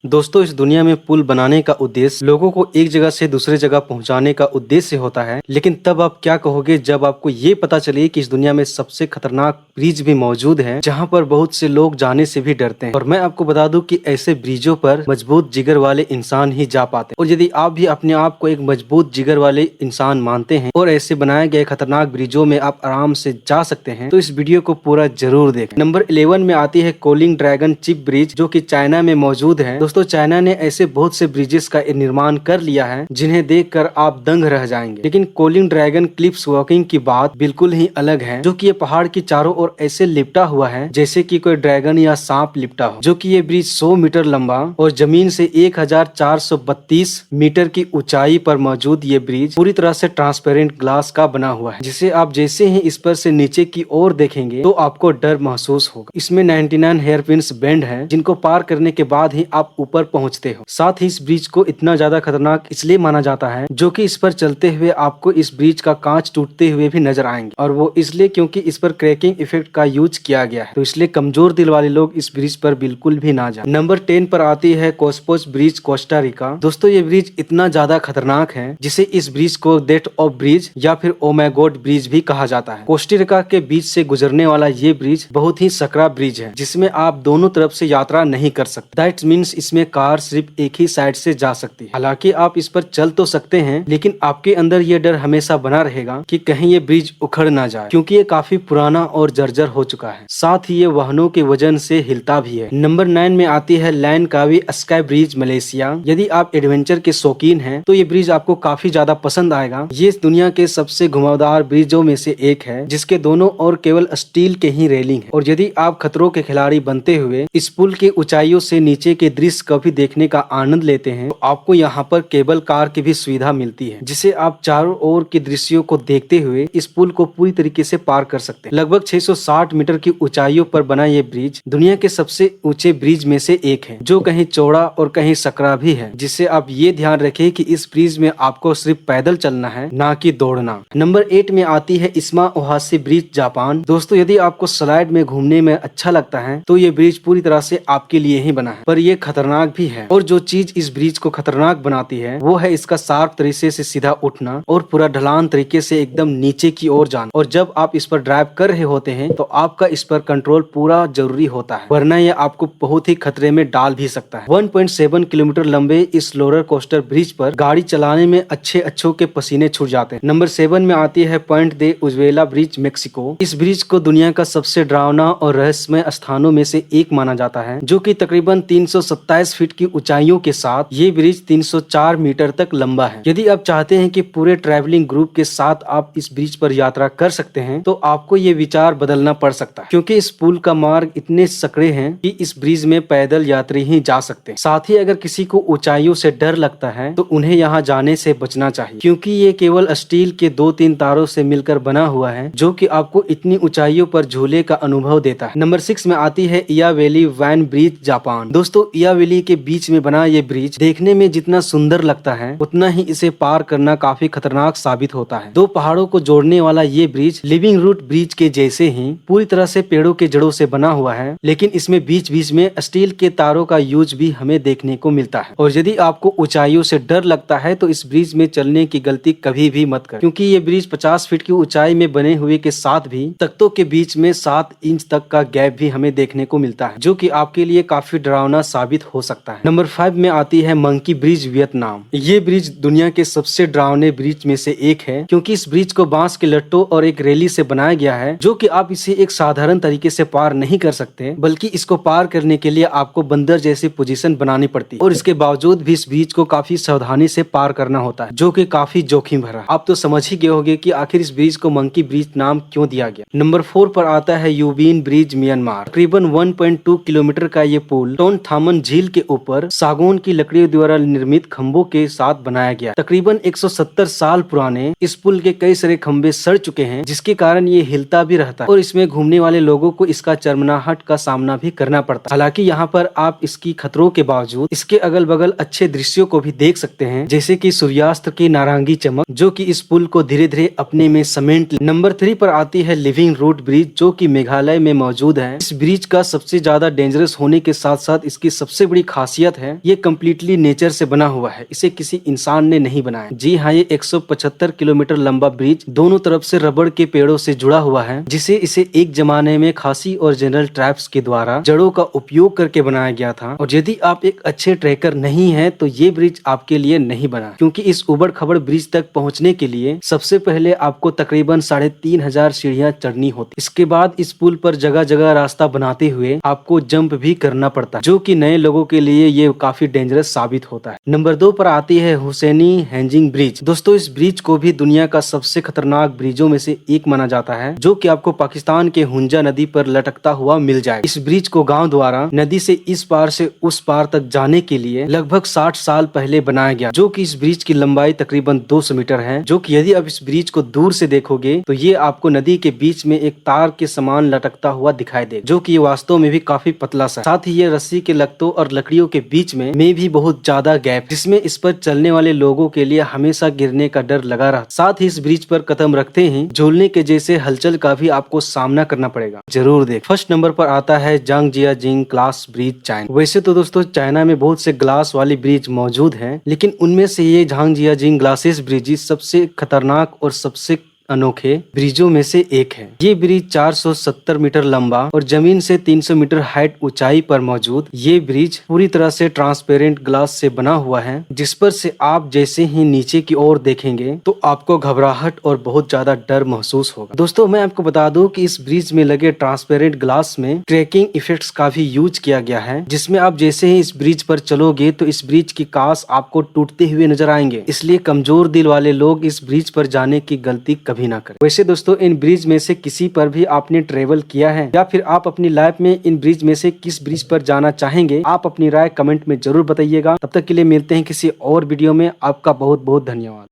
दोस्तों, इस दुनिया में पुल बनाने का उद्देश्य लोगों को एक जगह से दूसरे जगह पहुंचाने का उद्देश्य होता है। लेकिन तब आप क्या कहोगे जब आपको ये पता चले कि इस दुनिया में सबसे खतरनाक ब्रिज भी मौजूद है, जहां पर बहुत से लोग जाने से भी डरते हैं। और मैं आपको बता दूं कि ऐसे ब्रिजों पर मजबूत जिगर वाले इंसान ही जा पाते हैं। और यदि आप भी अपने आप को एक मजबूत जिगर वाले इंसान मानते हैं और ऐसे बनाए गए खतरनाक ब्रिजों में आप आराम से जा सकते हैं, तो इस वीडियो को पूरा जरूर देखें। नंबर 11 में आती है कोलिंग ड्रैगन चिप ब्रिज, जो कि चाइना में मौजूद है। दोस्तों, चाइना ने ऐसे बहुत से ब्रिजेस का निर्माण कर लिया है जिन्हें देखकर आप दंग रह जाएंगे। लेकिन कोलिंग ड्रैगन क्लिप्स वॉकिंग की बात बिल्कुल ही अलग है, जो कि ये पहाड़ की चारों ओर ऐसे लिपटा हुआ है जैसे कि कोई ड्रैगन या सांप लिपटा हो। जो कि ये ब्रिज 100 मीटर लंबा और जमीन से 1432 मीटर की ऊंचाई पर मौजूद ये ब्रिज पूरी तरह से ट्रांसपेरेंट ग्लास का बना हुआ है, जिसे आप जैसे ही इस पर से नीचे की ओर देखेंगे तो आपको डर महसूस होगा। इसमें 99 हेयर पिन्स बेंड है, जिनको पार करने के बाद ही आप ऊपर पहुंचते हो। साथ ही इस ब्रिज को इतना ज्यादा खतरनाक इसलिए माना जाता है जो कि इस पर चलते हुए आपको इस ब्रिज का कांच टूटते हुए भी नजर आएंगे, और वो इसलिए क्योंकि इस पर क्रैकिंग इफेक्ट का यूज किया गया है। तो इसलिए कमजोर दिल वाले लोग इस ब्रिज पर बिल्कुल भी ना जाएं। नंबर 10 पर आती है कोस्पोस ब्रिज, कोस्टा रिका। दोस्तों, ये ब्रिज इतना ज्यादा खतरनाक है जिसे इस ब्रिज को डेथ ऑफ ब्रिज या फिर ओ माय गॉड ब्रिज भी कहा जाता है। कोस्टा के बीच से गुजरने वाला ये ब्रिज बहुत ही सकरा ब्रिज है, जिसमें आप दोनों तरफ से यात्रा नहीं कर सकते। दैट मीन्स इसमें कार सिर्फ एक ही साइड से जा सकती है। हालांकि आप इस पर चल तो सकते हैं, लेकिन आपके अंदर ये डर हमेशा बना रहेगा कि कहीं ये ब्रिज उखड़ ना जाए, क्योंकि ये काफी पुराना और जर्जर हो चुका है। साथ ही ये वाहनों के वजन से हिलता भी है। नंबर 9 में आती है लैनकावी स्काई ब्रिज, मलेशिया। यदि आप एडवेंचर के शौकीन हैं तो ये ब्रिज आपको काफी ज्यादा पसंद आएगा। ये दुनिया के सबसे घुमावदार ब्रिजों में से एक है, जिसके दोनों ओर केवल स्टील के ही रेलिंग है। और यदि आप खतरों के खिलाड़ी बनते हुए इस पुल के ऊंचाइयों से नीचे के दृश्य को भी देखने का आनंद लेते हैं, तो आपको यहाँ पर केबल कार की भी सुविधा मिलती है, जिसे आप चारों ओर के दृश्यों को देखते हुए इस पुल को पूरी तरीके से पार कर सकते हैं। लगभग 660 मीटर की ऊंचाइयों पर बना ये ब्रिज दुनिया के सबसे ऊंचे ब्रिज में से एक है, जो कहीं चौड़ा और कहीं सकरा भी है। जिससे आप ये ध्यान रखें कि इस ब्रिज में आपको सिर्फ पैदल चलना है, ना कि दौड़ना। नंबर 8 में आती है इस्मा ओहासी ब्रिज, जापान। दोस्तों, यदि आपको स्लाइड में घूमने में अच्छा लगता है तो ये ब्रिज पूरी तरह से आपके लिए ही बना है, पर ये खतरनाक भी है। और जो चीज इस ब्रिज को खतरनाक बनाती है वो है इसका शार्प तरीके से सीधा उठना और पूरा ढलान तरीके से एकदम नीचे की ओर जाना। और जब आप इस पर ड्राइव कर रहे होते हैं तो आपका इस पर कंट्रोल पूरा जरूरी होता है, वरना ये आपको बहुत ही खतरे में डाल भी सकता है। 1.7 किलोमीटर लंबे इस रोलर कोस्टर ब्रिज पर गाड़ी चलाने में अच्छों के पसीने छूट जाते हैं। नंबर 7 में आती है पॉइंट दे उज्वेला ब्रिज, मेक्सिको। इस ब्रिज को दुनिया का सबसे डरावना और रहस्यमय स्थानों में से एक माना जाता है, जो कि तकरीबन 327 फीट की ऊंचाइयों के साथ ये ब्रिज 304 मीटर तक लंबा है। यदि आप चाहते हैं कि पूरे ट्रैवलिंग ग्रुप के साथ आप इस ब्रिज पर यात्रा कर सकते हैं, तो आपको ये विचार बदलना पड़ सकता है, क्योंकि इस पुल का मार्ग इतने सकड़े हैं कि इस ब्रिज में पैदल यात्री ही जा सकते हैं। साथ ही अगर किसी को ऊंचाइयों से डर लगता है तो उन्हें यहाँ जाने से बचना चाहिए, क्योंकि ये केवल स्टील के 2-3 तारों से मिलकर बना हुआ है, जो कि आपको इतनी ऊंचाइयों पर झूले का अनुभव देता है। नंबर 6 में आती है इया वैली वैन ब्रिज, जापान। दोस्तों, इया वैली के बीच में बना ये ब्रिज देखने में जितना सुंदर लगता है, उतना ही इसे पार करना काफी खतरनाक साबित होता है। दो पहाड़ों को जोड़ने वाला ये ब्रिज लिविंग रूट ब्रिज के जैसे ही पूरी तरह से पेड़ों के जड़ों से बना हुआ है, लेकिन इसमें बीच बीच में स्टील के तारों का यूज भी हमें देखने को मिलता है। और यदि आपको ऊंचाइयों से डर लगता है तो इस ब्रिज में चलने की गलती कभी भी मत कर, क्योंकि ये ब्रिज 50 फीट की ऊंचाई में बने हुए के साथ भी तख्तों के बीच में 7 इंच तक का गैप भी हमें देखने को मिलता है, जो कि आपके लिए काफी डरावना साबित हो सकता है। नंबर 5 में आती है मंकी ब्रिज, वियतनाम। ये ब्रिज दुनिया के सबसे डरावने ब्रिज में से एक है, क्योंकि इस ब्रिज को बांस के लट्टों और एक रैली से बनाया गया है, जो कि आप इसे एक साधारण तरीके से पार नहीं कर सकते, बल्कि इसको पार करने के लिए आपको बंदर जैसी पोजीशन बनानी पड़ती है। और इसके बावजूद भी इस ब्रिज को काफी सावधानी से पार करना होता है, जो कि काफी जोखिम भरा। आप तो समझ ही गए होंगे कि आखिर इस ब्रिज को मंकी ब्रिज नाम क्यों दिया गया। नंबर 4 पर आता है यूबीन ब्रिज, म्यांमार। तकरीबन 1.2 किलोमीटर का ये पुल टोन थामन झील के ऊपर सागौन की लकड़ियों द्वारा निर्मित खंभों के साथ बनाया गया। तकरीबन 170 साल पुराने इस पुल के कई सारे खंभे सड़ चुके हैं, जिसके कारण ये हिलता भी रहता है और इसमें घूमने वाले लोगों को इसका चरमराहट का सामना भी करना पड़ता है। हालांकि यहाँ पर आप इसकी खतरों के बावजूद इसके अगल बगल अच्छे दृश्यों को भी देख सकते हैं, जैसे कि सूर्यास्त की नारंगी चमक, जो कि इस पुल को धीरे धीरे अपने में समेट। नंबर 3 पर आती है लिविंग रूट ब्रिज, जो कि मेघालय में मौजूद है। इस ब्रिज का सबसे ज्यादा डेंजरस होने के साथ साथ इसकी सबसे बड़ी खासियत है, ये कम्प्लीटली नेचर से बना हुआ है, इसे किसी इंसान ने नहीं बनाया। जी हाँ, ये 175 किलोमीटर लंबा ब्रिज दोनों तरफ से रबड़ के पेड़ों से जुड़ा हुआ है, जिसे इसे एक जमाने में खासी और जनरल ट्रैप्स के द्वारा जड़ों का उपयोग करके बनाया गया था। और यदि आप एक अच्छे ट्रैकर नहीं है तो ये ब्रिज आपके लिए नहीं बना, क्योंकि इस उबड़ खबड़ ब्रिज तक पहुंचने के लिए सबसे पहले आपको तकरीबन 3500 सीढ़ियां चढ़नी होती। इसके बाद इस पुल पर जगह जगह रास्ता बनाते हुए आपको जंप भी करना पड़ता है, जो कि नए लोगों के लिए ये काफी डेंजरस साबित होता है। नंबर 2 पर आती है हुसैनी हैंजिंग ब्रिज। दोस्तों, इस ब्रिज को भी दुनिया का सबसे खतरनाक ब्रिजों में से एक माना जाता है, जो कि आपको पाकिस्तान के हुंजा नदी पर लटकता हुआ मिल जाए। इस ब्रिज को गांव द्वारा नदी से इस पार से उस पार तक जाने के लिए लगभग 60 साल पहले बनाया गया, जो कि इस ब्रिज की लंबाई तकरीबन 200 मीटर है, जो कि यदि आप इस ब्रिज को दूर से देखोगे तो ये आपको नदी के बीच में एक तार के समान लटकता हुआ दिखाई दे, जो कि वास्तव में भी काफी पतला सा। साथ ही ये रस्सी के लकतों और लकड़ियों के बीच में भी बहुत ज्यादा गैप, जिसमें इस पर चलने वाले लोगों के लिए हमेशा गिरने का डर लगा रहा। साथ ही इस ब्रिज पर कदम रखते ही झूलने के जैसे हलचल का भी आपको सामना करना पड़ेगा। जरूर देख। फर्स्ट नंबर पर आता है जांगजियाजिंग ग्लास ब्रिज, चाइना। वैसे तो दोस्तों चाइना में बहुत से ग्लास वाली ब्रिज मौजूद हैं, लेकिन उनमें से ये जांगजियाजिंग ग्लासेस ब्रिज सबसे खतरनाक और सबसे अनोखे ब्रिजों में से एक है। ये ब्रिज 470 मीटर लंबा और जमीन से 300 मीटर हाइट ऊंचाई पर मौजूद ये ब्रिज पूरी तरह से ट्रांसपेरेंट ग्लास से बना हुआ है, जिस पर से आप जैसे ही नीचे की ओर देखेंगे तो आपको घबराहट और बहुत ज्यादा डर महसूस होगा। दोस्तों, मैं आपको बता दूं कि इस ब्रिज में लगे ट्रांसपेरेंट ग्लास में ट्रैकिंग इफेक्ट्स का भी यूज किया गया है, जिसमें आप जैसे ही इस ब्रिज पर चलोगे तो इस ब्रिज की कांच आपको टूटते हुए नजर आएंगे। इसलिए कमजोर दिल वाले लोग इस ब्रिज पर जाने की गलती कभी ना करें। वैसे दोस्तों, इन ब्रिज में से किसी पर भी आपने ट्रेवल किया है या फिर आप अपनी लाइफ में इन ब्रिज में से किस ब्रिज पर जाना चाहेंगे, आप अपनी राय कमेंट में जरूर बताइएगा। तब तक के लिए मिलते हैं किसी और वीडियो में। आपका बहुत बहुत धन्यवाद।